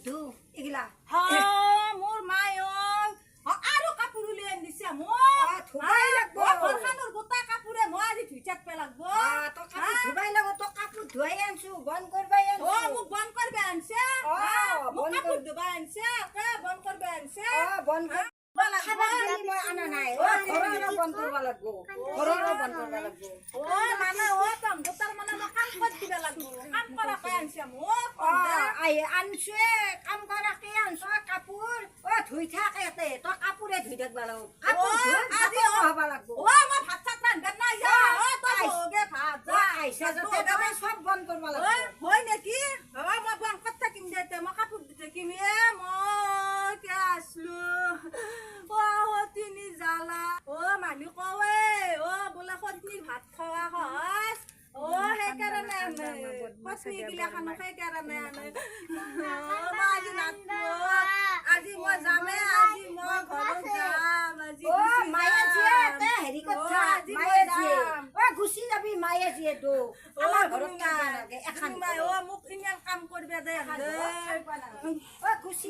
ধু এগিলা মোৰ মায়ে আৰু কাপোৰ উলিয়াই দিছে মোক ধুবাই লাগব ঘৰখনৰ গোটা কাপোৰে মই আজি ধুই থাকিব লাগব তো কাপোৰ ধুবাই লাগব তো কাপোৰ ধুৱাই আনছো বন কৰবাই আনছো মোক বন কৰিব আনছে মোক কাপোৰ ধুবাই আনছে বন কৰিব আনছে বন খাবা দিলি মই আনা নাই ঘৰৰ বন কৰবা লাগব ঘৰৰ বন কৰবা লাগব মানে তম গোটাৰ মানে মই কাম কৰি দিব লাগব কাম কৰাকে আনছে মোক আনছে কাম কৰাকে আনছো কাপোৰ ধুই থাক এতে তো কাপোৰে ধুই থাকবা লাগব কাপোৰ আজি হবা লাগব মই ভাত চাত ৰান্ধবা নাই যা তই ভোগে ভাত যা আইছা যতে তবে সব বন কৰবা লাগব হয় নেকি মই বন কৰি থাকিম দে মই কাপোৰ দি থাকিম মই কে আছলো তিনি জালা মানুহ কৱে বোলে সতনি ভাত খোৱা সহজ সেইকাৰণে পত্নী গিলাখানো সেইকাৰণে আজি নাথো আজি মই যামে আজি মই ঘৰত যাম আজি মায়ে জিয়ে তে হেৰি কথা মায়ে জিয়ে গুচি যাবি মায়ে জিয়ে তো আমাৰ ঘৰত লাগে এখন মোক ইমান কাম কৰিবা দে গুচি